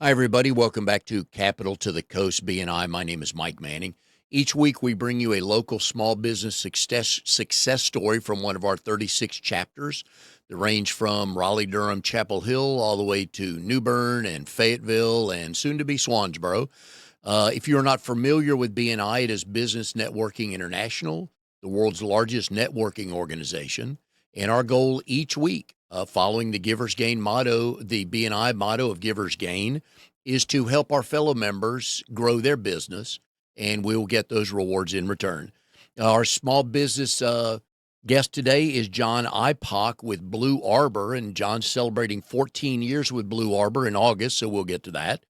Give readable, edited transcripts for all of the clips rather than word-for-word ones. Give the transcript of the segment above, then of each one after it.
Hi, everybody. Welcome back to Capital to the Coast BNI. My name is Mike Manning. Each week, we bring you a local small business success story from one of our 36 chapters that range from Raleigh, Durham, Chapel Hill, all the way to New Bern and Fayetteville and soon to be Swansboro. If you're not familiar with BNI, it is Business Networking International, the world's largest networking organization. And our goal each week, following the Giver's Gain motto, the BNI motto of Giver's Gain, is to help our fellow members grow their business, and we'll get those rewards in return. Our small business guest today is John Ipock with Blue Arbor, and John's celebrating 14 years with Blue Arbor in August, so we'll get to that.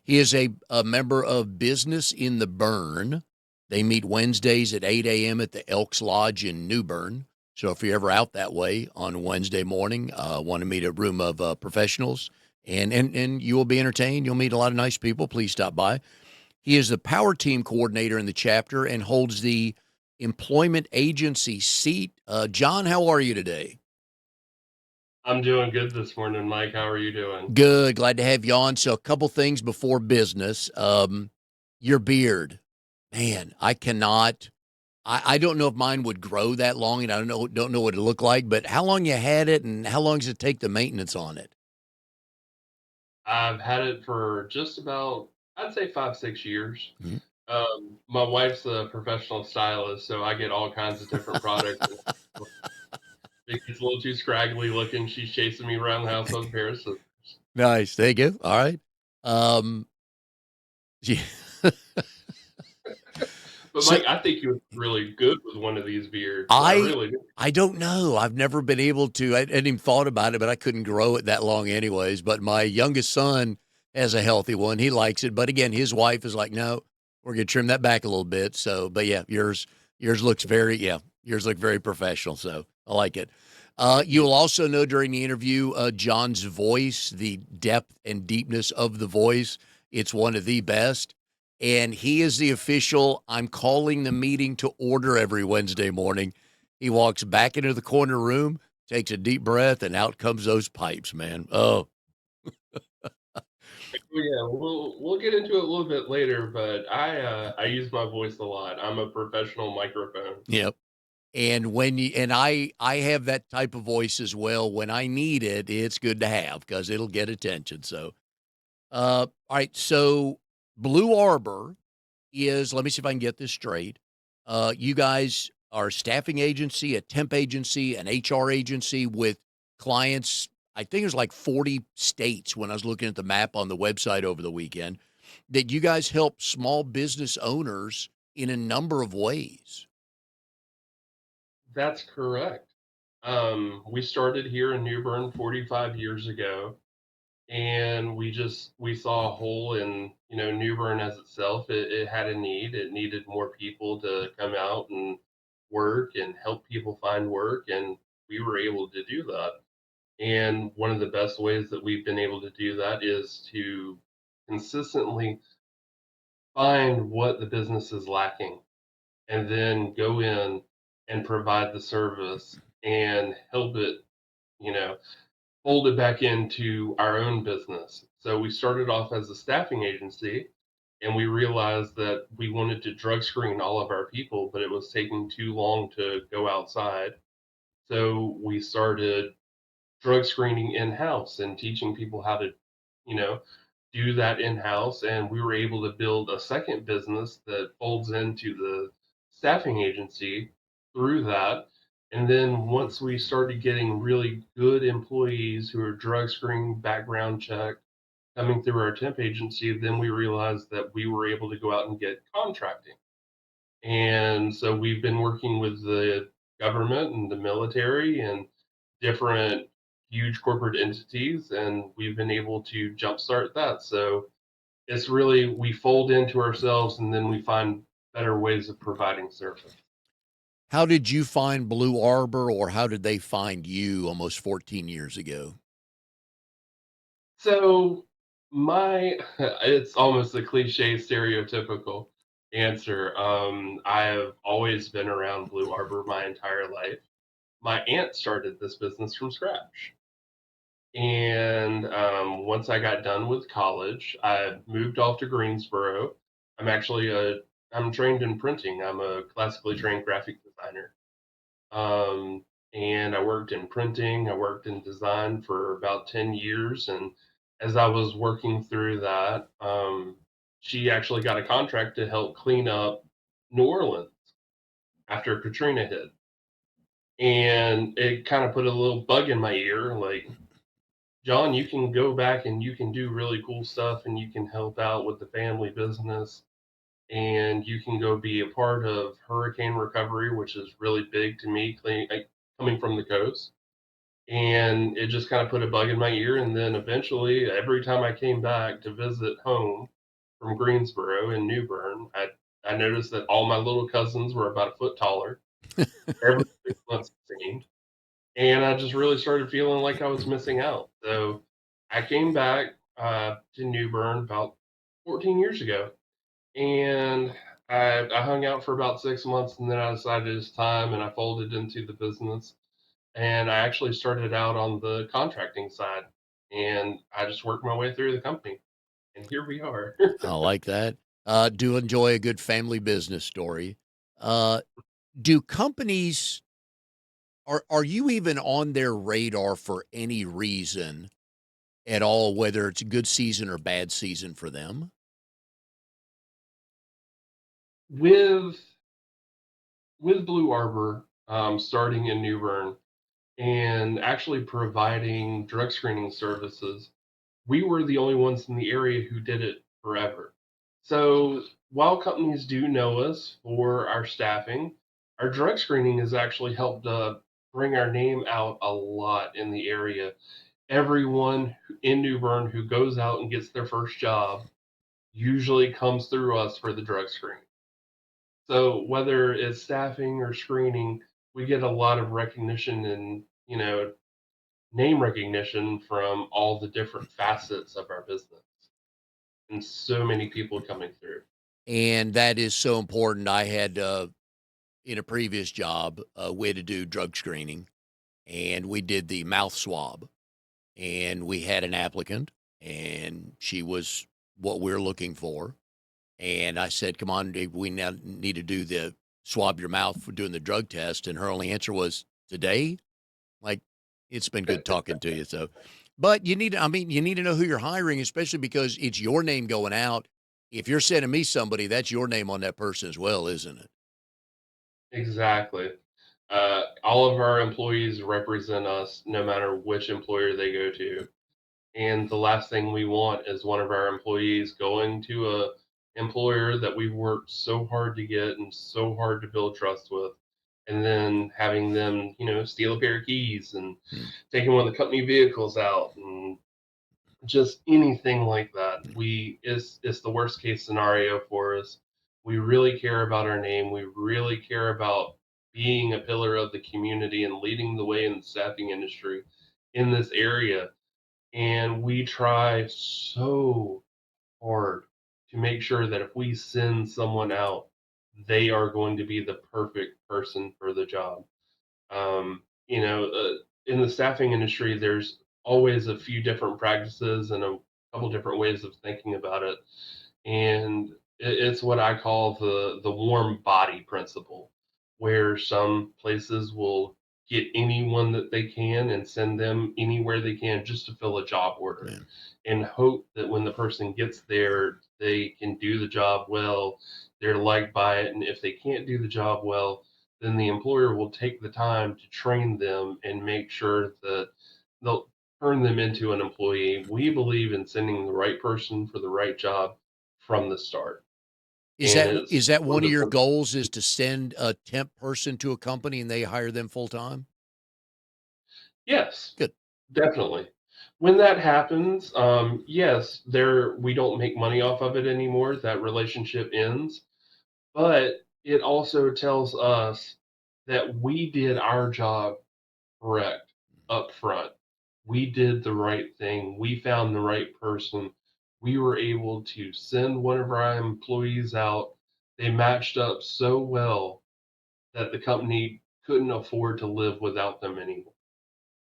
He is a member of Business in the Burn. They meet Wednesdays at 8 a.m. at the Elks Lodge in New Bern. So if you're ever out that way on Wednesday morning, want to meet a room of professionals, and you will be entertained. You'll meet a lot of nice people. Please stop by. He is the power team coordinator in the chapter and holds the employment agency seat. John, how are you today? I'm doing good this morning, Mike. How are you doing? Good. Glad to have you on. So a couple things before business. Your beard, man, I cannot. I don't know if mine would grow that long, and I don't know what it looked like. But how long you had it, and how long does it take the maintenance on it? I've had it for just about, I'd say 5, 6 years. Mhm. My wife's a professional stylist, so I get all kinds of different products. If it's a little too scraggly looking, she's chasing me around the house with a pair of scissors. Nice. Thank you. All right. Um, yeah. But So Mike, I think you would be really good with one of these beards. I I really do. I don't know. I've never been able to. I hadn't even thought about it, but I couldn't grow it that long anyways. But my youngest son has a healthy one. He likes it. But again, his wife is like, no, we're gonna trim that back a little bit. So, but yeah, yours looks very yours look very professional. So I like it. You'll also know during the interview, John's voice, the depth and deepness of the voice. It's one of the best. And he is the official, I'm calling the meeting to order every Wednesday morning. He walks back into the corner room, takes a deep breath, and out comes those pipes, man. Oh, Oh, yeah, we'll get into it a little bit later, but I use my voice a lot. I'm a professional microphone. yep. And when you and I have that type of voice as well. When I need it, it's good to have because it'll get attention. So, all right. So, Blue Arbor is. Let me see if I can get this straight. You guys are a staffing agency, a temp agency, an HR agency with clients. I think there's like 40 states when I was looking at the map on the website over the weekend. That you guys help small business owners in a number of ways. That's correct. We started here in New Bern 45 years ago, and we saw a hole in New Bern as itself. It had a need. It needed more people to come out and work and help people find work, and we were able to do that. And one of the best ways that we've been able to do that is to consistently find what the business is lacking and then go in and provide the service and help it, you know, fold it back into our own business. So we started off as a staffing agency and we realized that we wanted to drug screen all of our people, but it was taking too long to go outside. So we started drug screening in house and teaching people how to, you know, do that in house. And we were able to build a second business that folds into the staffing agency through that. And then once we started getting really good employees who are drug screening, background check, coming through our temp agency, then we realized that we were able to go out and get contracting. And so we've been working with the government and the military and different huge corporate entities, and we've been able to jumpstart that. So it's really we fold into ourselves and then we find better ways of providing service. How did you find Blue Arbor, or how did they find you almost 14 years ago? So my it's almost a cliche stereotypical answer. I have always been around Blue Arbor my entire life. My aunt started this business from scratch. And once I got done with college, I moved off to Greensboro. I'm actually a I'm trained in printing. I'm a classically Mm. trained graphic designer. Um, and I worked in printing. I worked in design for about 10 years. And as I was working through that, she actually got a contract to help clean up New Orleans after Katrina hit. And it kind of put a little bug in my ear, like, John, you can go back and you can do really cool stuff and you can help out with the family business and you can go be a part of hurricane recovery, which is really big to me, coming from the coast. And it just kind of put a bug in my ear. And then eventually, every time I came back to visit home from Greensboro in New Bern, I noticed that all my little cousins were about a foot taller every 6 months, it seemed. And I just really started feeling like I was missing out. So I came back to New Bern about 14 years ago, and I hung out for about 6 months, and then I decided it's time, and I folded into the business. And I actually started out on the contracting side, and I just worked my way through the company, and here we are. I like that. Do enjoy a good family business story. Uh, do companies are you even on their radar for any reason at all, whether it's a good season or bad season for them? with with Blue Arbor starting in New Bern and actually providing drug screening services, we were the only ones in the area who did it forever. So while companies do know us for our staffing, our drug screening has actually helped bring our name out a lot in the area. Everyone in New Bern who goes out and gets their first job usually comes through us for the drug screen. So whether it's staffing or screening, we get a lot of recognition and name recognition from all the different facets of our business and so many people coming through. And that is so important. I had in a previous job, we had to do drug screening, and we did the mouth swab, and we had an applicant, and she was what we're looking for. And I said, "Come on, we now need to do the swab your mouth for doing the drug test." And her only answer was, "Today?" Like, it's been good talking to you. So, but I mean, you need to know who you're hiring, especially because it's your name going out. If you're sending me somebody, that's your name on that person as well, isn't it? Exactly. All of our employees represent us no matter which employer they go to. And the last thing we want is one of our employees going to a employer that we've worked so hard to get and so hard to build trust with, and then having them, steal a pair of keys and Hmm. taking one of the company vehicles out and just anything like that. It's the worst case scenario for us. We really care about our name. We really care about being a pillar of the community and leading the way in the staffing industry in this area. And we try so hard to make sure that if we send someone out, they are going to be the perfect person for the job. In the staffing industry, there's always a few different practices and a couple different ways of thinking about it, and it's what I call the warm body principle, where some places will get anyone that they can and send them anywhere they can just to fill a job order, Yeah. and hope that when the person gets there, they can do the job well, they're liked by it, and if they can't do the job well, then the employer will take the time to train them and make sure that they'll turn them into an employee. We believe in sending the right person for the right job from the start. And Is it's that one one of of the your goals is to send a temp person to a company and they hire them full time? Yes, Good. definitely. When that happens, yes, there we don't make money off of it anymore. That relationship ends, but it also tells us that we did our job correct up front. We did the right thing. We found the right person. We were able to send one of our employees out. They matched up so well that the company couldn't afford to live without them anymore.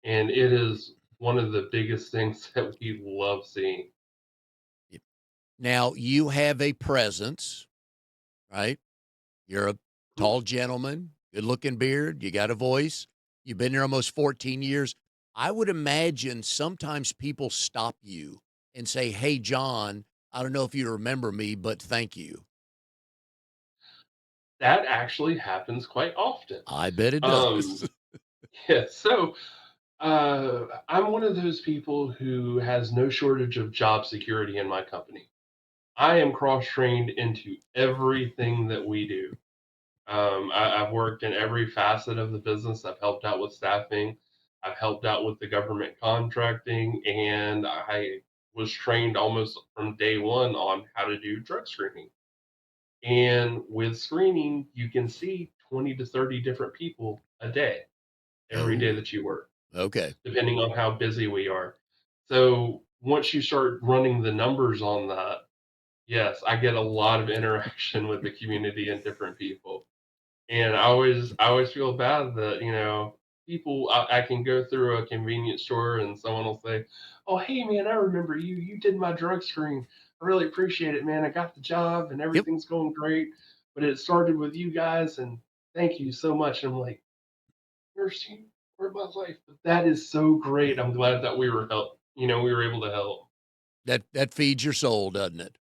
And it is one of the biggest things that we love seeing. Yep. Now you have a presence, right? You're a Mhm. tall gentleman, good looking beard, you got a voice. You've been there almost 14 years. I would imagine sometimes people stop you and say, "Hey, John, I don't know if you remember me, but thank you." That actually happens quite often. I bet it Um, does. yeah, so I'm one of those people who has no shortage of job security in my company. I am cross trained into everything that we do. I've worked in every facet of the business. I've helped out with staffing. I've helped out with the government contracting, and I was trained almost from day one on how to do drug screening. And with screening, you can see 20 to 30 different people a day, every day Oh, that you work, okay. depending on how busy we are. So once you start running the numbers on that, yes, I get a lot of interaction with the community and different people. And I always feel bad that, people I can go through a convenience store and someone will say, "Oh, hey man, I remember you. You did my drug screen. I really appreciate it, man. I got the job and Yep. everything's going great. But it started with you guys and thank you so much." And I'm like, "Mercy for my life." But that is so great. I'm glad that we were able to help. That feeds your soul, doesn't it?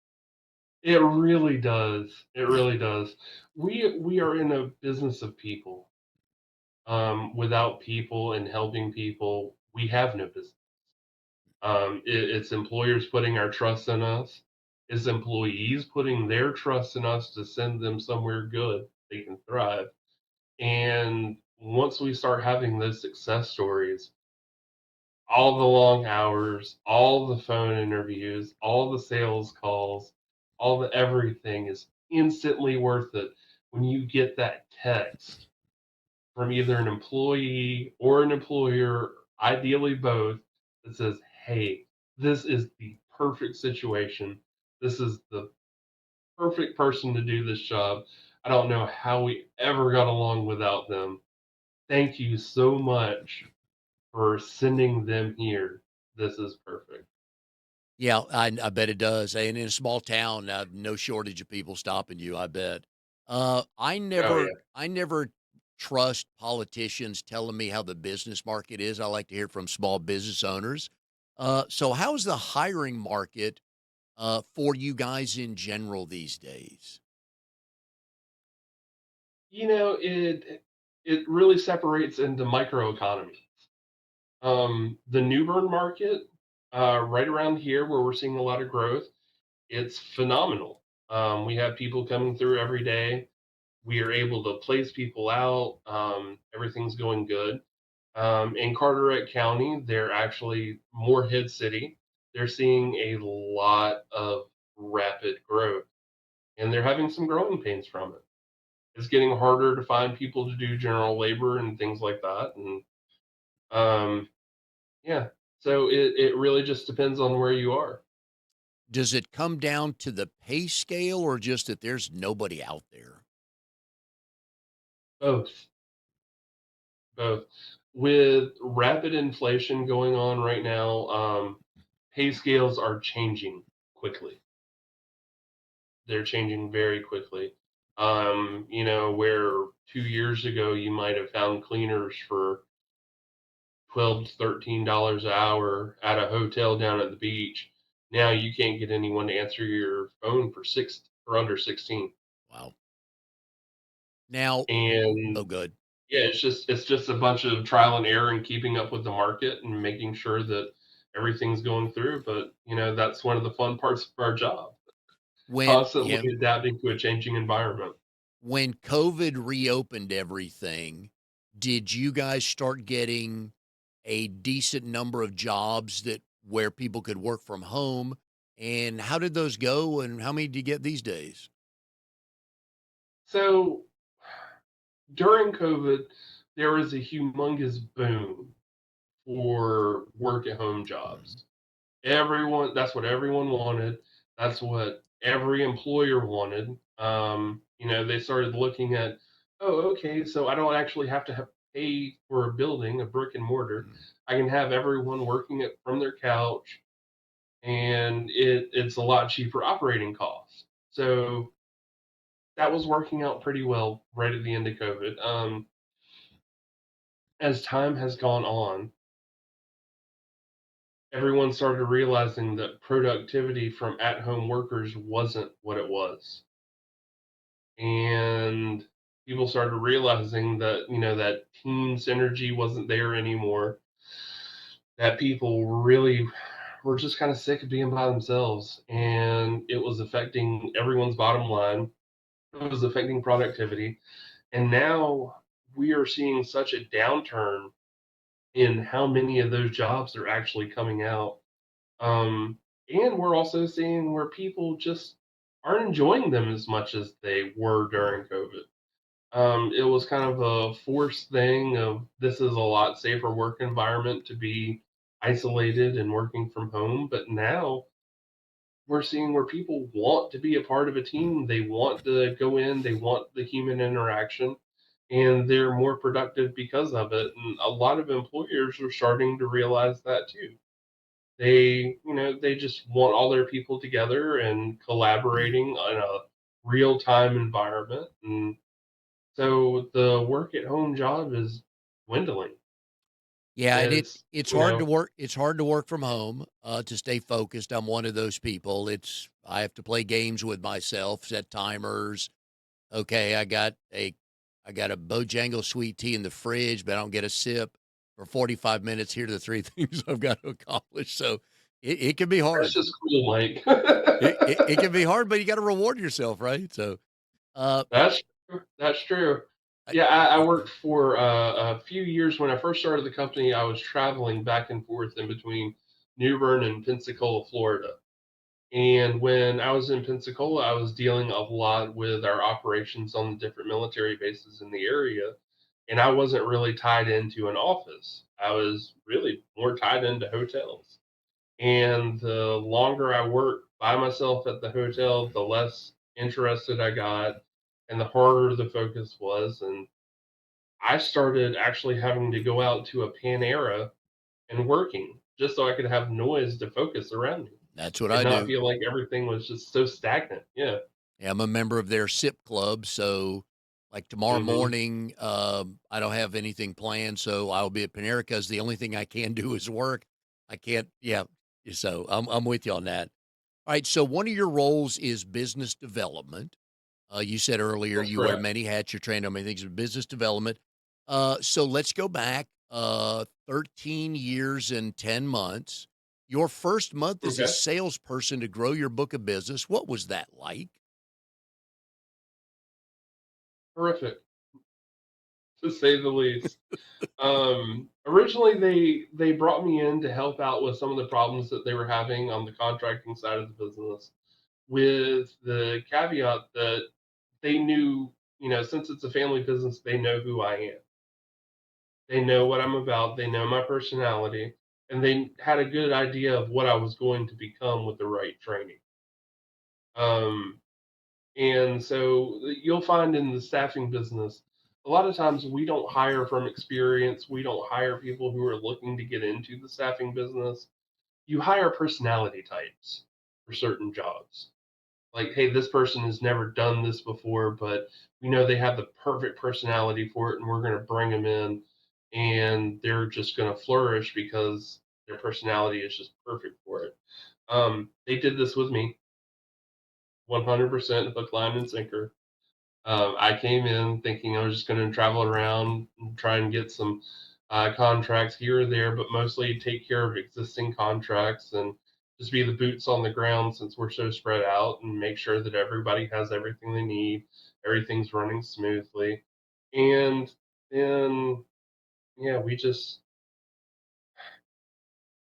It really does. It Yeah. really does. We are in a business of people. Without people and helping people, we have no business. It's employers putting our trust in us. It's employees putting their trust in us to send them somewhere good they can thrive. And once we start having those success stories, all the long hours, all the phone interviews, all the sales calls, all the everything is instantly worth it when you get that text from either an employee or an employer, ideally both, that says, "Hey, this is the perfect situation. This is the perfect person to do this job. I don't know how we ever got along without them. Thank you so much for sending them here. This is perfect." Yeah, I bet it does, and in a small town, no shortage of people stopping you, I bet. I Oh, never yeah. I never trust politicians telling me how the business market is. I like to hear from small business owners. So how's the hiring market, for you guys in general these days? It really separates into microeconomy. The New Bern market, right around here where we're seeing a lot of growth, it's phenomenal. We have people coming through every day. We are able to place people out. Everything's going good. In Carteret County, they're actually Moorhead City. They're seeing a lot of rapid growth, and they're having some growing pains from it. It's getting harder to find people to do general labor and things like that. And um, yeah, so it really just depends on where you are. Does it come down to the pay scale or just that there's nobody out there? Both, both. With rapid inflation going on right now, pay scales are changing quickly. They're changing very quickly. Where 2 years ago you might have found cleaners for 12 to $13 an hour at a hotel down at the beach. Now you can't get anyone to answer your phone for under 16. Wow. Now And oh, good. yeah, it's just a bunch of trial and error and keeping up with the market and making sure that everything's going through. But that's one of the fun parts of our job, When constantly yeah. adapting to a changing environment. When COVID reopened everything, did you guys start getting a decent number of jobs that where people could work from home? And how did those go? And how many do you get these days? So during COVID, there was a humongous boom for work at home Mhm. jobs. That's what everyone wanted. That's what every employer wanted. They started looking at, oh, okay, so I don't actually have to pay for a building, a brick and mortar. Mm. I can have everyone working it from their couch, and it's a lot cheaper operating costs. So that was working out pretty well right at the end of COVID. As time has gone on, everyone started realizing that productivity from at-home workers wasn't what it was, and people started realizing that that team synergy wasn't there anymore. That people really were just kind of sick of being by themselves, and it was affecting everyone's bottom line. It was affecting productivity, and now we are seeing such a downturn in how many of those jobs are actually coming out. And we're also seeing where people just aren't enjoying them as much as they were during COVID. It was kind of a forced thing of this is a lot safer work environment to be isolated and working from home. But now we're seeing where people want to be a part of a team. They want to go in, they want the human interaction, and they're more productive because of it. And a lot of employers are starting to realize that too. They just want all their people together and collaborating in a real time environment. And so the work at home job is dwindling. Yeah, and It's, it's you hard to know, work. It's hard to work from home to stay focused. I'm one of those people. I have to play games with myself, set timers. Okay, I got a Bojangle sweet tea in the fridge, but I don't get a sip for 45 minutes. Here are the three things I've got to accomplish. So it can be that's hard. just cool, Mike. It can be hard, but you got to reward yourself, right? So uh, That's true. That's true. I, Yeah, I worked for a few years when I first started the company. I was traveling back and forth in between New Bern and Pensacola, Florida. And when I was in Pensacola, I was dealing a lot with our operations on the different military bases in the area. And I wasn't really tied into an office. I was really more tied into hotels. And the longer I worked by myself at the hotel, the less interested I got and the harder the focus was. And I started actually having to go out to a Panera and working just so I could have noise to focus around me that's what and I not do. feel like everything was just so stagnant. Yeah. Yeah, I'm a member of their SIP club, so, like, tomorrow Mhm. morning, I don't have anything planned, so I'll be at Panera 'cause the only thing I can do is work. I can't yeah, so I'm with you on that. Alright, so one of your roles is business development. You said earlier That's you wear correct. many hats, you're trained on many things in business development. So let's go back, 13 years and 10 months. Your first month as a Okay. salesperson to grow your book of business, what was that like? Horrific, to say the least. Originally, they brought me in to help out with some of the problems that they were having on the contracting side of the business, with the caveat that they knew, since it's a family business, they know who I am. They know what I'm about. They know my personality, and they had a good idea of what I was going to become with the right training. Um, And so you'll find in the staffing business, a lot of times we don't hire from experience. We don't hire people who are looking to get into the staffing business. You hire personality types for certain jobs. Like, hey, this person has never done this before, but we know they have the perfect personality for it, and we're going to bring them in, and they're just going to flourish because their personality is just perfect for it. They did this with me, 100% hook, line, and sinker. I came in thinking I was just going to travel around and try and get some contracts here or there, but mostly take care of existing contracts and just be the boots on the ground since we're so spread out and make sure that everybody has everything they need, everything's running smoothly. And then, yeah, we just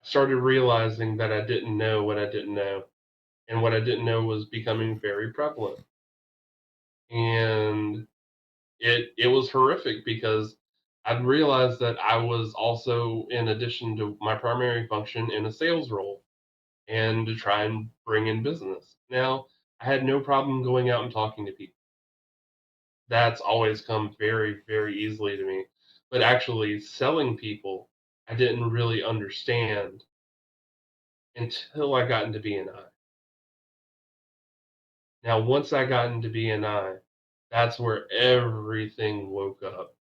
started realizing that I didn't know what I didn't know. And what I didn't know was becoming very prevalent. And it was horrific because I'd realized that I was also, in addition to my primary function, in a sales role and to try and bring in business. Now, I had no problem going out and talking to people. That's always come very, very easily to me. but actually selling people, I didn't really understand until I got into BNI. Now, once I got into BNI, that's where everything woke up.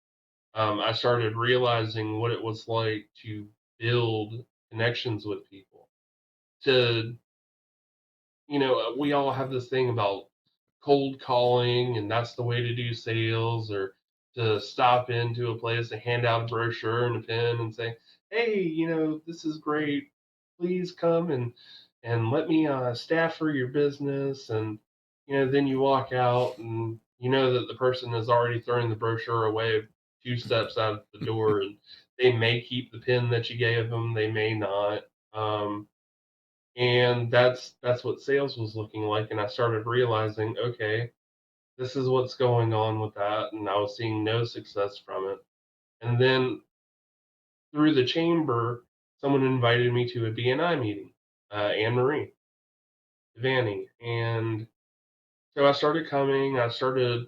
I started realizing what it was like to build connections with people, to we all have this thing about cold calling, and that's the way to do sales, or to stop into a place and hand out a brochure and a pen and say, "Hey, this is great. Please come and let me staff for your business." And then you walk out, and you know that the person has already thrown the brochure away 2 steps out the door, and they may keep the pen that you gave them, they may not. And that's what sales was looking like, and I started realizing, okay, this is what's going on with that, and I was seeing no success from it. And then through the chamber, someone invited me to a BNI meeting, Anne Marie Devaney, and so I started coming. I started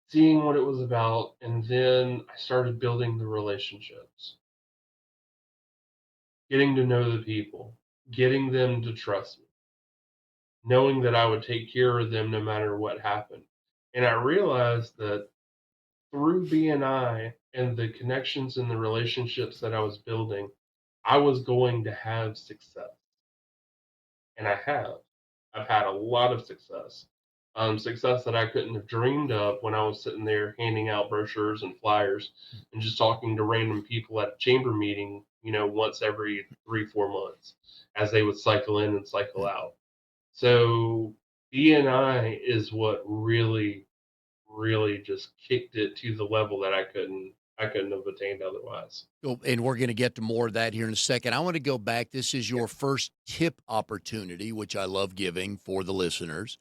seeing what it was about, and then I started building the relationships, getting to know the people, getting them to trust me, knowing that I would take care of them no matter what happened. And I realized that through BNI and the connections and the relationships that I was building, I was going to have success. And I have. I've had a lot of success. Success that I couldn't have dreamed of when I was sitting there handing out brochures and flyers and just talking to random people at a chamber meeting, once every 3, 4 months as they would cycle in and cycle out. So BNI is what really just kicked it to the level that I couldn't have attained otherwise. Oh, and we're going to get to more of that here in a second. I want to go back. This is Yeah. your first tip opportunity, which I love giving for the listeners.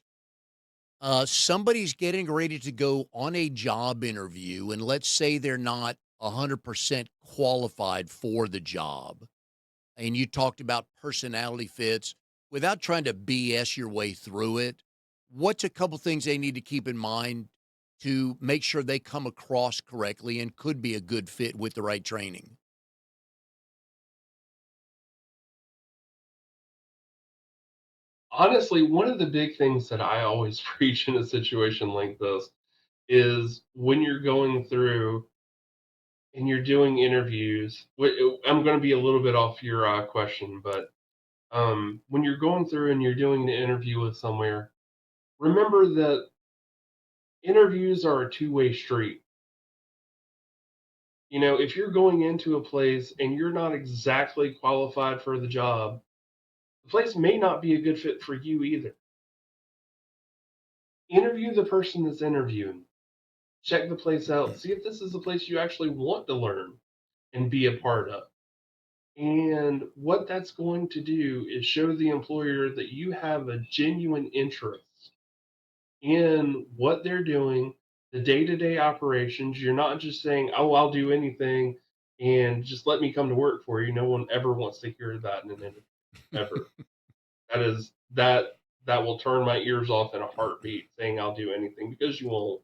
Somebody's getting ready to go on a job interview, and let's say they're not 100% qualified for the job. And you talked about personality fits without trying to BS your way through it. What's a couple things they need to keep in mind to make sure they come across correctly and could be a good fit with the right training? Honestly, one of the big things that I always preach in a situation like this is when you're going through and you're doing interviews. I'm going to be a little bit off your question, but when you're going through and you're doing the interview with somewhere, remember that interviews are a two-way street. If you're going into a place and you're not exactly qualified for the job, the place may not be a good fit for you either. Interview the person that's interviewing. Check the place out. See if this is a place you actually want to learn and be a part of. And what that's going to do is show the employer that you have a genuine interest in what they're doing, the day to day operations. You're not just saying, oh, I'll do anything and just let me come to work for you. No one ever wants to hear that in an interview, ever. That will turn my ears off in a heartbeat saying I'll do anything because you won't.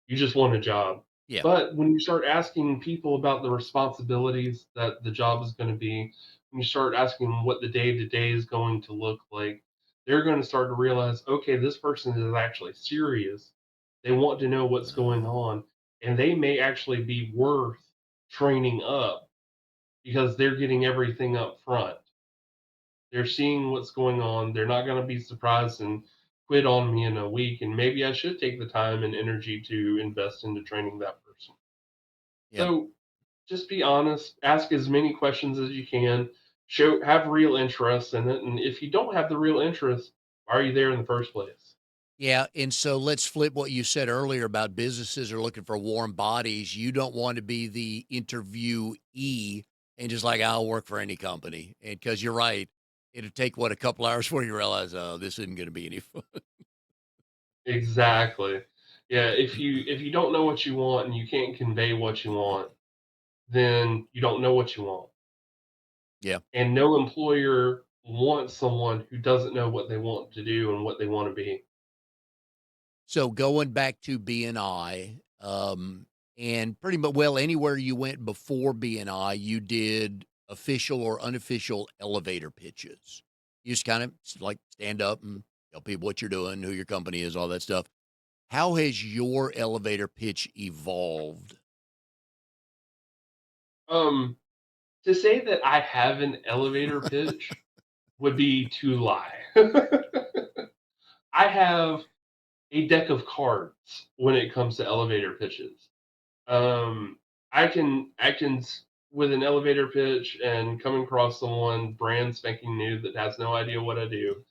You just want a job. Yeah. But when you start asking people about the responsibilities that the job is going to be, when you start asking them what the day to day is going to look like, they're going to start to realize, okay, this person is actually serious. They want to know what's going Oh, on, and they may actually be worth training up because they're getting everything up front. They're seeing what's going on. They're not going to be surprised and quit on me in a week. And maybe I should take the time and energy to invest into training that person. yep. So just be honest, ask as many questions as you can, have real interest in it. And if you don't have the real interest, why are you there in the first place? Yeah, and so let's flip what you said earlier about businesses are looking for warm bodies. You don't want to be the interviewee and just like, I'll work for any company. And because you're right, it'll take what a couple hours before you realize, oh, this isn't going to be any fun. Exactly. Yeah, if you don't know what you want and you can't convey what you want, then you don't know what you want. Yeah. And no employer wants someone who doesn't know what they want to do and what they want to be. So going back to BNI, And pretty much, well, anywhere you went before BNI, you did official or unofficial elevator pitches. You just kind of like stand up and tell people what you're doing, who your company is, all that stuff. How has your elevator pitch evolved? Um, to say that I have an elevator pitch would be to lie. I have a deck of cards when it comes to elevator pitches. Um, with an elevator pitch and coming across someone brand spanking new that has no idea what I do.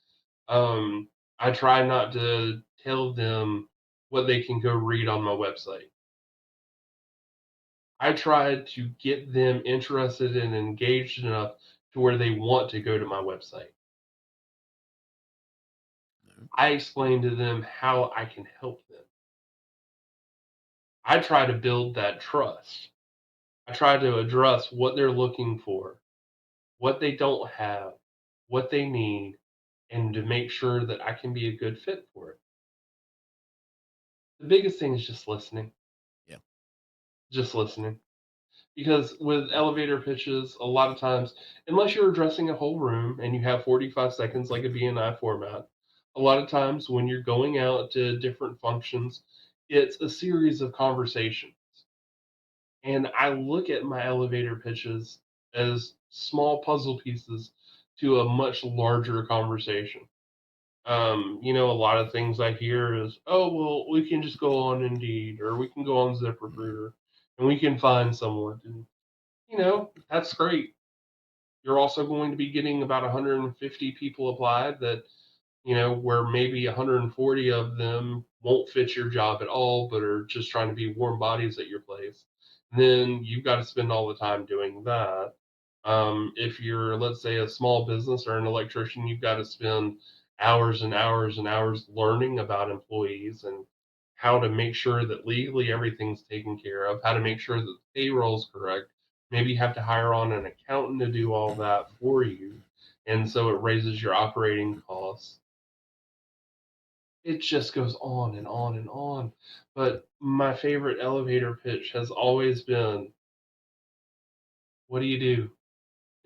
Um, I try not to tell them what they can go read on my website. I try to get them interested and engaged enough to where they want to go to my website. I explain to them how I can help them. I try to build that trust. I try to address what they're looking for, what they don't have, what they need, and to make sure that I can be a good fit for it. The biggest thing is just listening, Yeah. just listening. Because with elevator pitches, a lot of times, unless you're addressing a whole room and you have 45 seconds like a BNI format, a lot of times when you're going out to different functions, it's a series of conversations. And I look at my elevator pitches as small puzzle pieces to a much larger conversation. A lot of things I hear is, oh, well, we can just go on Indeed or we can go on Mhm. ZipRecruiter and we can find someone. And, that's great. You're also going to be getting about 150 people applied that, where maybe 140 of them won't fit your job at all, but are just trying to be warm bodies at your place. And then you've got to spend all the time doing that. If you're, let's say, a small business or an electrician, you've got to spend hours and hours and hours learning about employees and how to make sure that legally everything's taken care of, how to make sure that the payroll's correct. Maybe you have to hire on an accountant to do all that for you. And so it raises your operating costs. It just goes on and on and on. But my favorite elevator pitch has always been, what do you do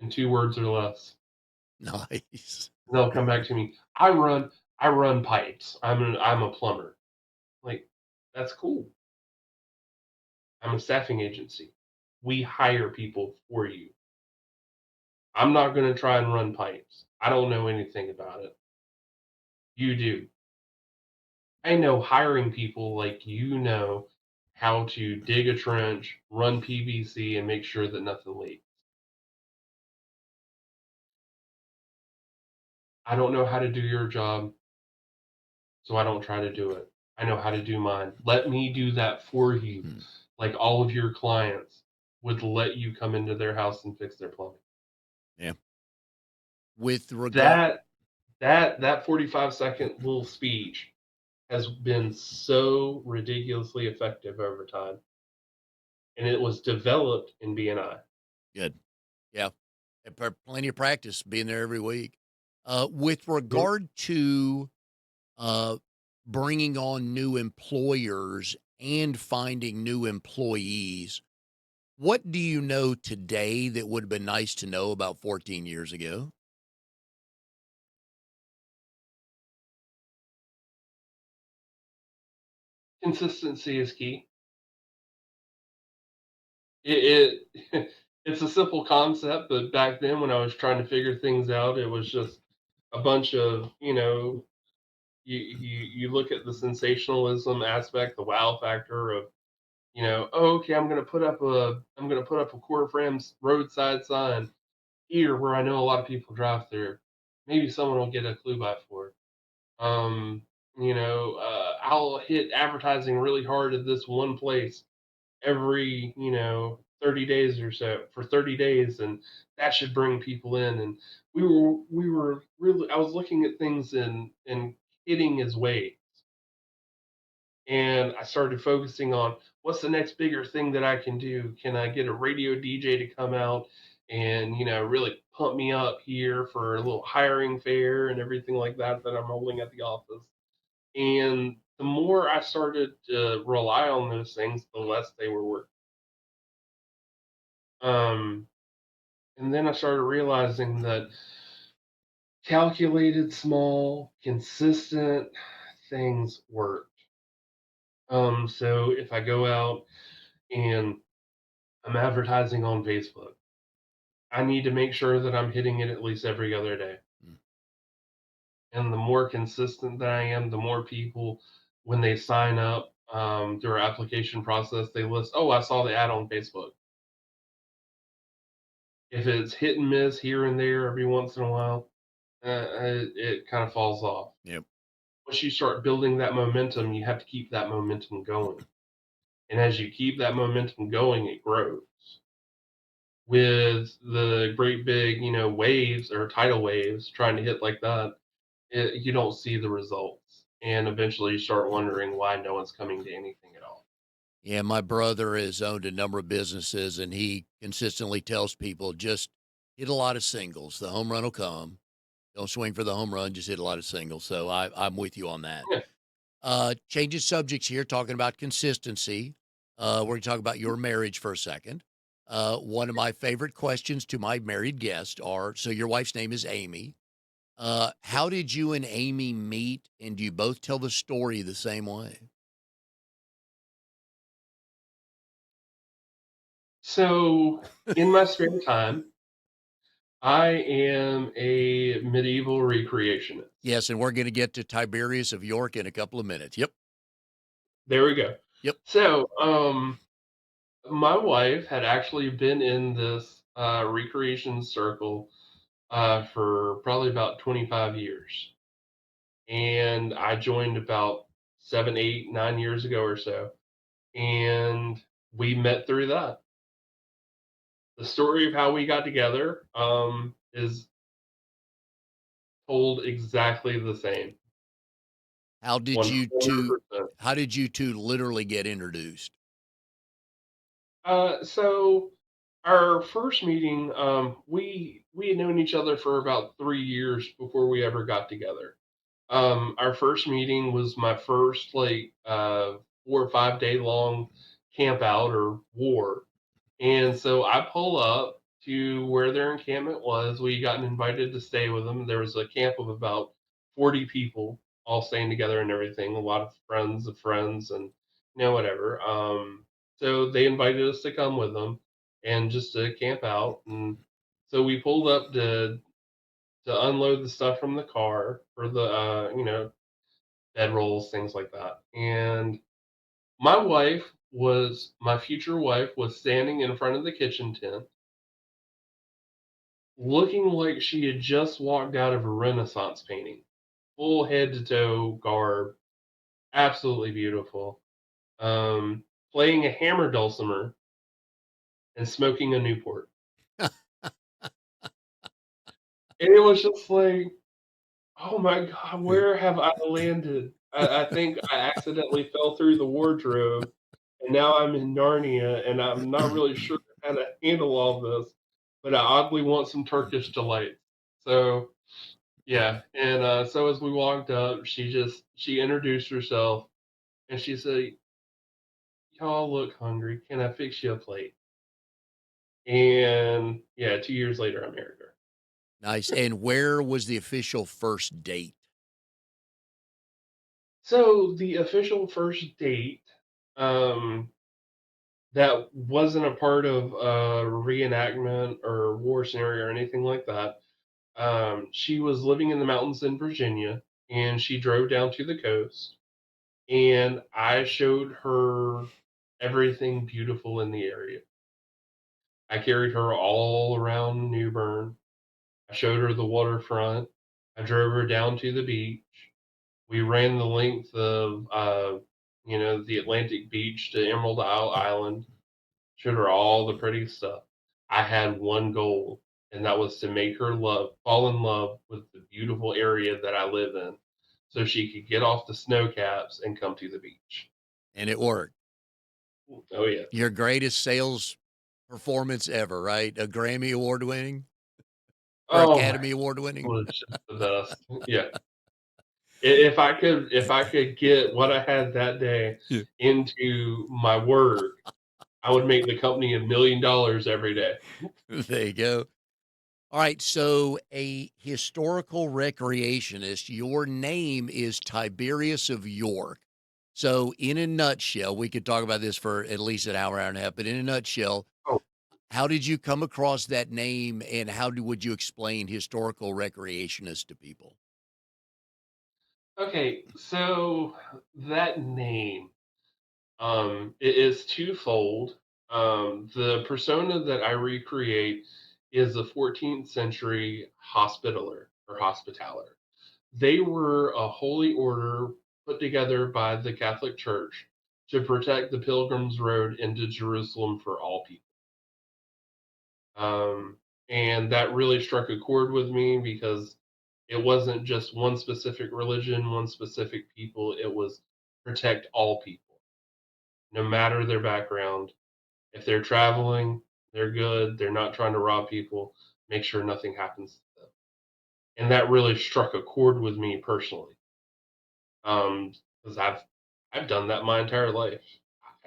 in 2 words or less? Nice. And they'll come back to me. I run pipes. I'm a plumber. Like, that's cool. I'm a staffing agency. We hire people for you. I'm not going to try and run pipes. I don't know anything about it. You do. I know hiring people like how to dig a trench, run PVC, and make sure that nothing leaks. I don't know how to do your job, so I don't try to do it. I know how to do mine. Let me do that for you, Mhm. like all of your clients would let you come into their house and fix their plumbing. Yeah. With regard That 45-second little speech has been so ridiculously effective over time, and it was developed in BNI. Good. Yeah. And plenty of practice being there every week. With Mhm. regard to uh, bringing on new employers and finding new employees, what do you know today that would have been nice to know about 14 years ago? Consistency is key. It it's a simple concept, but back then when I was trying to figure things out, it was just a bunch of, you look at the sensationalism aspect, the wow factor of, oh, okay, I'm gonna put up a quarter frames roadside sign here where I know a lot of people drive through. Maybe someone will get a clue by for it. Um, I'll hit advertising really hard at this one place every 30 days or so for 30 days, and that should bring people in. And we were really, I was looking at things and hitting his way, and I started focusing on what's the next bigger thing that I can do. Can I get a radio DJ to come out and really pump me up here for a little hiring fair and everything like that I'm holding at the office. And the more I started to rely on those things, the less they were worth. Um, and then I started realizing that calculated, small, consistent things work. So if I go out and I'm advertising on Facebook, I need to make sure that I'm hitting it at least every other day. Mm. And the more consistent that I am, the more people, when they sign up through our application process, they list, oh, I saw the ad on Facebook. If it's hit and miss here and there every once in a while, it kind of falls off. Yep. Once you start building that momentum, you have to keep that momentum going. And as you keep that momentum going, it grows. With the great big, waves or tidal waves trying to hit like that, you don't see the results. And eventually you start wondering why no one's coming to anything at all. Yeah, my brother has owned a number of businesses, and he consistently tells people just hit a lot of singles. The home run will come. Don't swing for the home run, just hit a lot of singles. So I'm with you on that. Yeah. Changing subjects here, talking about consistency. We're going to talk about your marriage for a second. One of my favorite questions to my married guest are, so your wife's name is Amy. How did you and Amy meet, and do you both tell the story the same way? So in my spare time, I am a medieval recreationist. Yes, and we're going to get to Tiberius of York in a couple of minutes. Yep, There we go. yep. So, my wife had actually been in this recreation circle for probably about 25 years. And I joined about 7, 8, 9 years ago or so. And we met through that. The story of how we got together is told exactly the same. How did you two? 100%. How did you two literally get introduced? So our first meeting, we had known each other for about 3 years before we ever got together. Our first meeting was my first 4 or 5 day long camp out or war. And so I pull up to where their encampment was. We got invited to stay with them. There was a camp of about 40 people all staying together and everything, a lot of friends and whatever. So they invited us to come with them and just to camp out. And so we pulled up to unload the stuff from the car for the bed rolls, things like that. And my future wife was standing in front of the kitchen tent, looking like she had just walked out of a Renaissance painting. Full head to toe garb, absolutely beautiful. Playing a hammer dulcimer and smoking a Newport. And it was just like, oh my god, where have I landed? I think I accidentally fell through the wardrobe, and now I'm in Narnia, and I'm not really sure how to handle all this, but I oddly want some Turkish delight. So, yeah, and, so as we walked up, she introduced herself, and she said, "Y'all look hungry. Can I fix you a plate?" And, yeah, 2 years later, I married her. Nice. And where was the official first date? So, the official first date, um that wasn't a part of a reenactment or war scenario or anything like that. She was living in the mountains in Virginia, and she drove down to the coast, and I showed her everything beautiful in the area. I carried her all around New Bern. I showed her the waterfront. I drove her down to the beach. We ran the length of, the Atlantic beach to Emerald Isle Island. Showed her all the pretty stuff. I had one goal, and that was to make her fall in love with the beautiful area that I live in, so she could get off the snow caps and come to the beach. And it worked. Oh yeah. Your greatest sales performance ever, right? A Grammy award winning or Oh my, Academy award it winning? was just the best. Yeah. If I could get what I had that day Yeah. into my work, I would make the company $1 million every day. There you go. All right, so a historical recreationist, your name is Tiberius of York. So, in a nutshell, we could talk about this for at least an hour, hour and a half, but in a nutshell, Oh, how did you come across that name and would you explain historical recreationist to people? okay. So that name, it is twofold. The persona that I recreate is a 14th century hospitaller or hospitaller. They were a holy order put together by the Catholic Church to protect the Pilgrim's Road into Jerusalem for all people. Um, and that really struck a chord with me because it wasn't just one specific religion, one specific people. It was protect all people, no matter their background. If they're traveling, they're good. They're not trying to rob people. Make sure nothing happens to them. And that really struck a chord with me personally. Because I've done that my entire life.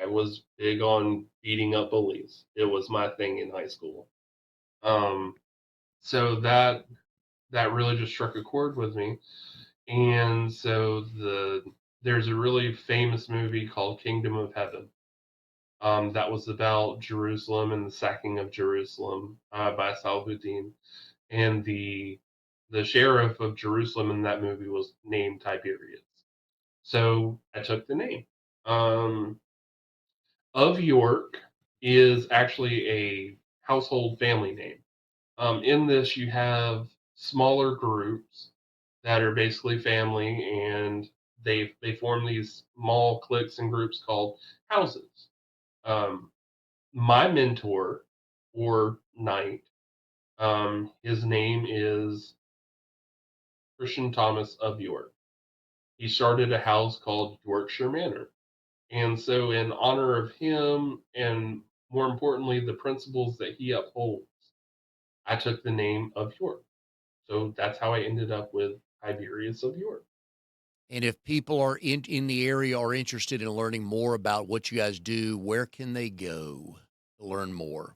I was big on beating up bullies. It was my thing in high school. Um, so that really just struck a chord with me. And so there's a really famous movie called Kingdom of Heaven. That was about Jerusalem and the sacking of Jerusalem by Salahuddin, and the sheriff of Jerusalem in that movie was named Tiberius. So I took the name. Um, of York is actually a household family name. In this, you have smaller groups that are basically family, and they form these small cliques and groups called houses. Um, my mentor or knight, his name is Christian Thomas of York. He started a house called Yorkshire Manor. And so, in honor of him, and more importantly, the principles that he upholds, I took the name of York. So that's how I ended up with Tiberius of York. And if people are in the area are interested in learning more about what you guys do, where can they go to learn more?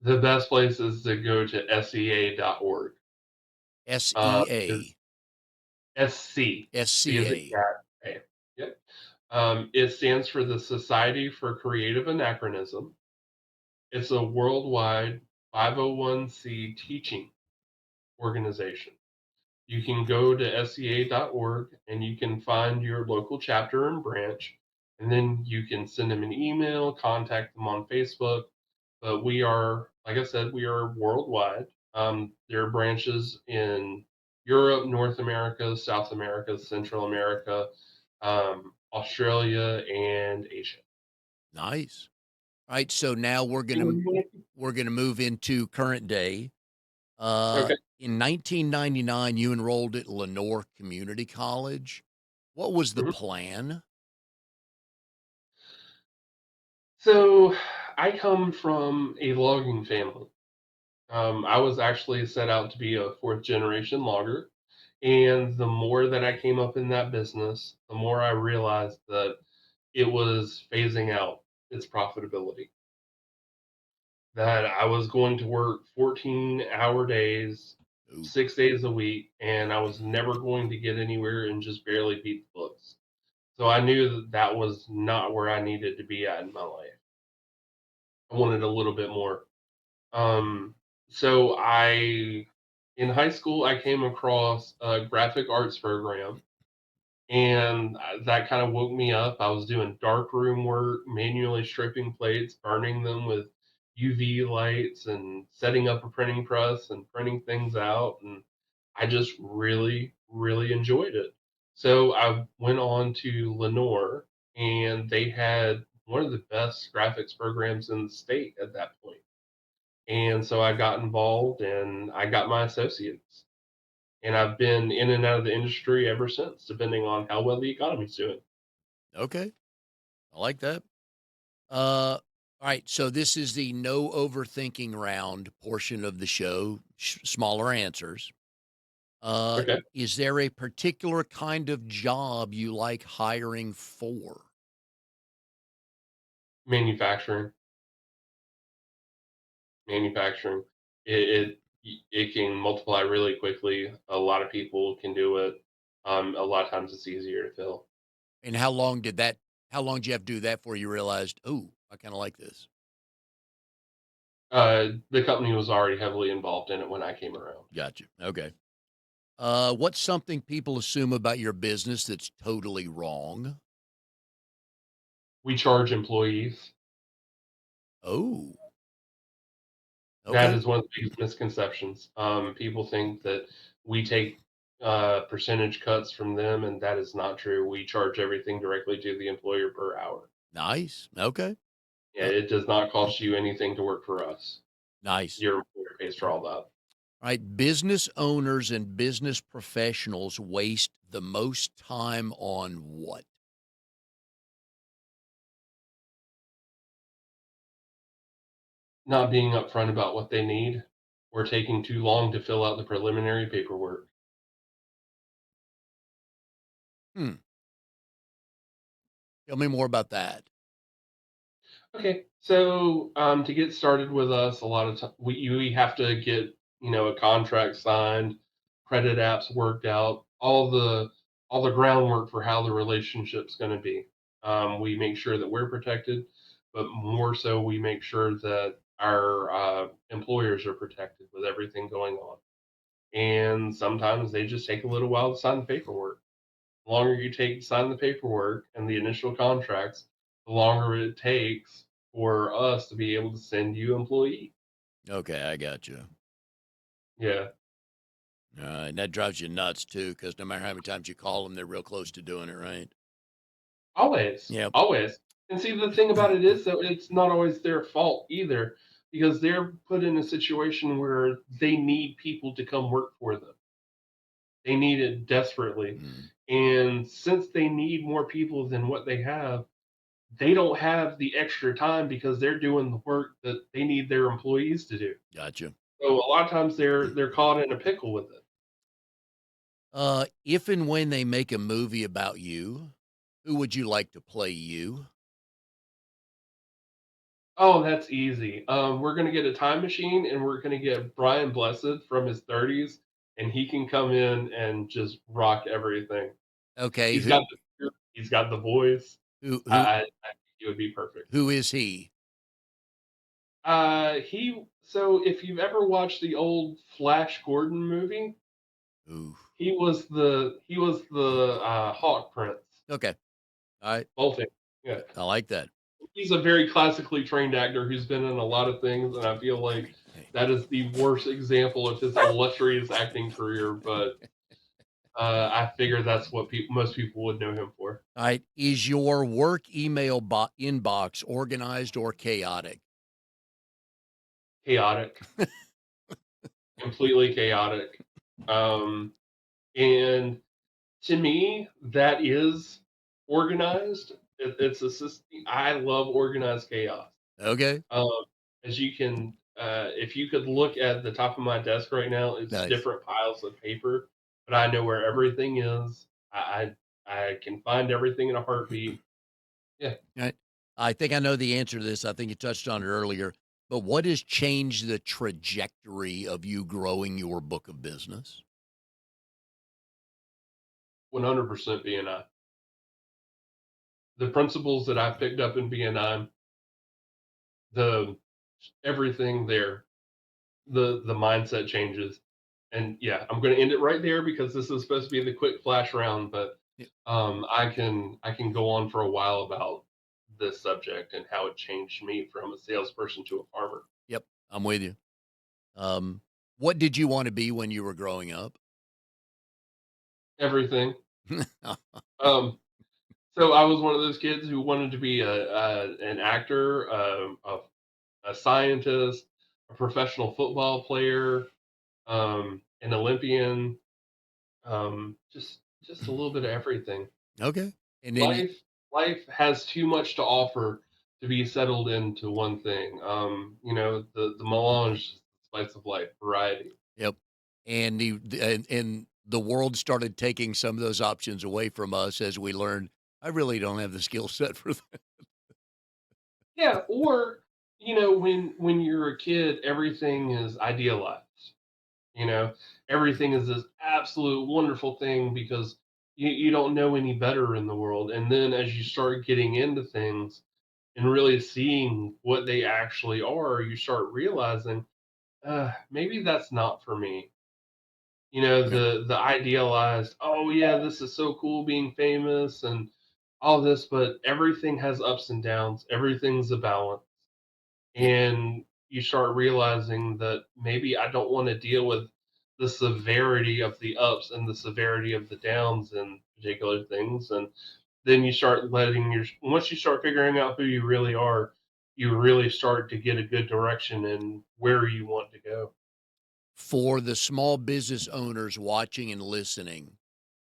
The best place is to go to sea.org. Because SEA. SC, C is a SCA. cat. A. Yep. It stands for the Society for Creative Anachronism. It's a worldwide 501c teaching organization. You can go to sea.org and you can find your local chapter and branch, and then you can send them an email, contact them on Facebook. But we are, like I said, we are worldwide. There are branches in Europe, North America, South America, Central America, Australia, and Asia. Nice. All right, so now we're gonna move into current day. Okay. In 1999, you enrolled at Lenore Community College. What was the Mhm. plan? So I come from a logging family. I was actually set out to be a fourth generation logger. And the more that I came up in that business, the more I realized that it was phasing out its profitability. That I was going to work 14-hour days, Ooh, 6 days a week, and I was never going to get anywhere and just barely beat the books. So I knew that that was not where I needed to be at in my life. I wanted a little bit more. Um, so in high school, I came across a graphic arts program, and that kind of woke me up. I was doing dark room work, manually stripping plates, burning them with UV lights, and setting up a printing press and printing things out. And I just really, really enjoyed it. So I went on to Lenore, and they had one of the best graphics programs in the state at that point. And so I got involved and I got my associates. And I've been in and out of the industry ever since, depending on how well the economy's doing. okay. I like that. All right. So this is the no overthinking round portion of the show, smaller answers. Okay. Is there a particular kind of job you like hiring for? Manufacturing. Manufacturing. It can multiply really quickly. A lot of people can do it. A lot of times it's easier to fill. And how long did you have to do that before you realized, "Oh, I kinda like this?" The company was already heavily involved in it when I came around. Gotcha, okay. What's something people assume about your business that's totally wrong? We charge employees. Oh, That okay. is one of the biggest misconceptions. People think that we take percentage cuts from them, and that is not true. We charge everything directly to the employer per hour. Nice, okay. Yeah, Uh, it does not cost you anything to work for us. nice. Your employer pays for all that. Right, business owners and business professionals waste the most time on what? Not being upfront about what they need or taking too long to fill out the preliminary paperwork. Hmm, tell me more about that. Okay, so to get started with us, a lot of time we have to get a contract signed, credit apps worked out, all the groundwork for how the relationship's going to be. We make sure that we're protected, but more so, we make sure that our employers are protected with everything going on. And sometimes they just take a little while to sign the paperwork. The longer you take to sign the paperwork and the initial contracts, the longer it takes for us to be able to send you employee. Okay, I got you. Yeah, And that drives you nuts too, because no matter how many times you call them, they're real close to doing it, right? always, Yep. always. And see, the thing about it is that it's not always their fault either, because they're put in a situation where they need people to come work for them. They need it desperately. Mm, And since they need more people than what they don't have the extra time because they're doing the work that they need their employees to do. gotcha. So a lot of times they're caught in a pickle with it. If and when they make a movie about you, who would you like to play you? Oh, that's easy. We're gonna get a time machine and we're gonna get Brian Blessed from his 30s, and he can come in and just rock everything. Okay, He's got he's got the voice. who I, who I, I think he would be perfect. who is he? He so if you've ever watched the old Flash Gordon movie, Ooh. he was the Hawk Prince. Okay. All right. Bolting. Yeah. I like that. He's a very classically trained actor who's been in a lot of things, and I feel like Hey. that is the worst example of his illustrious acting career. But I figure that's what most people would know him for. All right. Is your work email inbox organized or chaotic? Chaotic, completely chaotic. Um, and to me, that is organized. It's a system. I love organized chaos. Okay. Um, as you can, if you could look at the top of my desk right now, it's Nice. different piles of paper, but I know where everything is. I can find everything in a heartbeat. Yeah, Right. I think I know the answer to this. I think you touched on it earlier. But what has changed the trajectory of you growing your book of business? 100% BNI. The principles that I picked up in BNI, the everything there, the mindset changes. And yeah, I'm going to end it right there because this is supposed to be the quick flash round, but Yep. I can go on for a while about this subject and how it changed me from a salesperson to a farmer. Yep. I'm with you. Um, what did you want to be when you were growing up? Everything. Um, so I was one of those kids who wanted to be an actor, a scientist, a professional football player, an Olympian, just a little bit of everything. Okay. And then Life has too much to offer to be settled into one thing. The melange, is the spice of life, variety. yep. And the world started taking some of those options away from us as we learned, I really don't have the skill set for that. Yeah, or when you're a kid, everything is idealized. You know, everything is this absolute wonderful thing because you don't know any better in the world. And then as you start getting into things and really seeing what they actually are, you start realizing, maybe that's not for me. Yeah. The idealized, oh yeah, this is so cool being famous and all this, but everything has ups and downs. Everything's a balance. Yeah. And you start realizing that maybe I don't want to deal with the severity of the ups and the severity of the downs in particular things. And then you start letting once you start figuring out who you really are, you really start to get a good direction in where you want to go. For the small business owners watching and listening,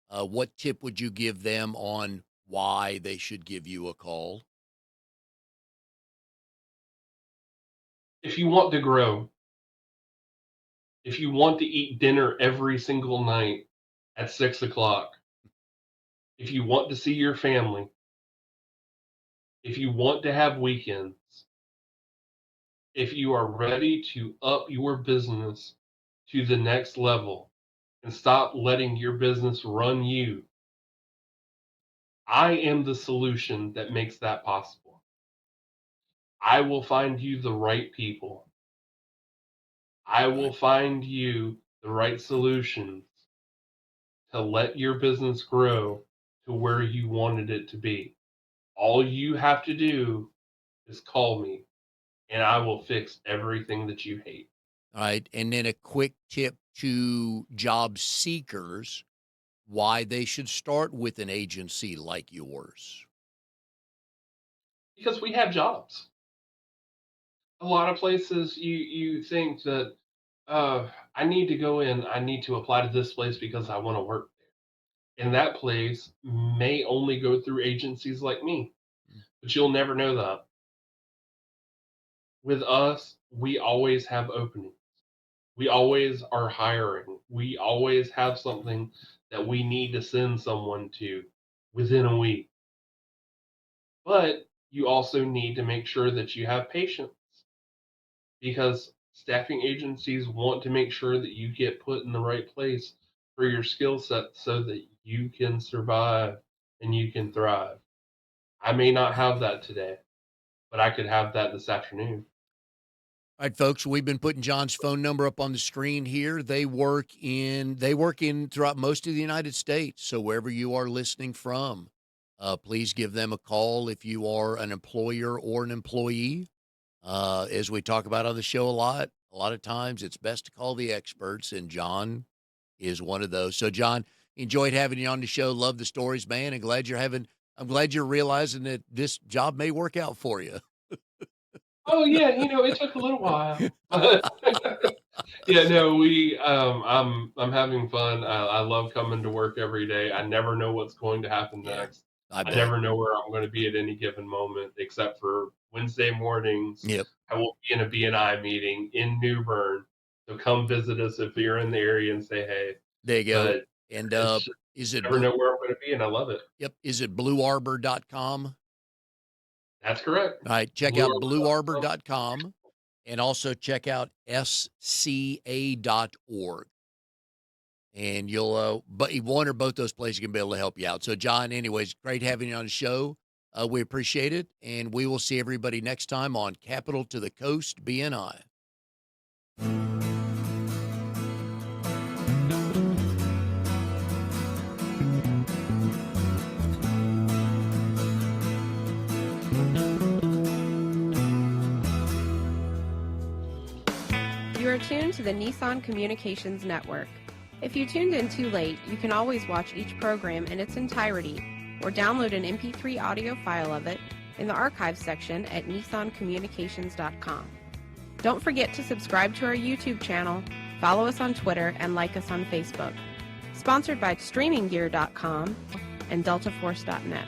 what tip would you give them on why they should give you a call? If you want to grow, if you want to eat dinner every single night at 6 o'clock, if you want to see your family, if you want to have weekends, if you are ready to up your business to the next level and stop letting your business run you, I am the solution that makes that possible. I will find you the right people. I will Right. find you the right solutions to let your business grow to where you wanted it to be. All you have to do is call me and I will fix everything that you hate. All right. And then a quick tip to job seekers why they should start with an agency like yours. Because we have jobs. A lot of places you think that I need to go in, I need to apply to this place because I want to work there. And that place may only go through agencies like me, Mm. but you'll never know that. With us, we always have openings. We always are hiring. We always have something that we need to send someone to within a week. But you also need to make sure that you have patience because staffing agencies want to make sure that you get put in the right place for your skill set so that you can survive and you can thrive. I may not Right. have that today, but I could have that this afternoon. All right, folks, we've been putting John's phone number up on the screen here. They work in throughout most of the United States. So wherever you are listening from, please give them a call if you are an employer or an employee. As we talk about on the show a lot of times it's best to call the experts, and John is one of those. So, John, enjoyed having you on the show. Love the stories, man, and I'm glad you're realizing that this job may work out for you. Oh yeah, it took a little while, but yeah, no, I'm having fun. I love coming to work every day. I never know what's going to happen Yeah, next. I I bet. never know where I'm going to be at any given moment, except for Wednesday mornings. Yep. I will be in a BNI meeting in New Bern. So come visit us if you're in the area and say hey. There you go. But And it's just, is you it never blue? know where I'm going to be, and I love it. Yep. Is it bluearbor.com? That's correct. All right. Check out BlueArmor.com. bluearbor.com and also check out sca.org. And you'll, but one or both those places can be able to help you out. So, John, anyways, great having you on the show. We appreciate it. And we will see everybody next time on Capital to the Coast BNI. You are tuned to the Nissan Communications Network. If you tuned in too late, you can always watch each program in its entirety or download an MP3 audio file of it in the archives section at nissancommunications.com. Don't forget to subscribe to our YouTube channel, follow us on Twitter, and like us on Facebook. Sponsored by StreamingGear.com and DeltaForce.net.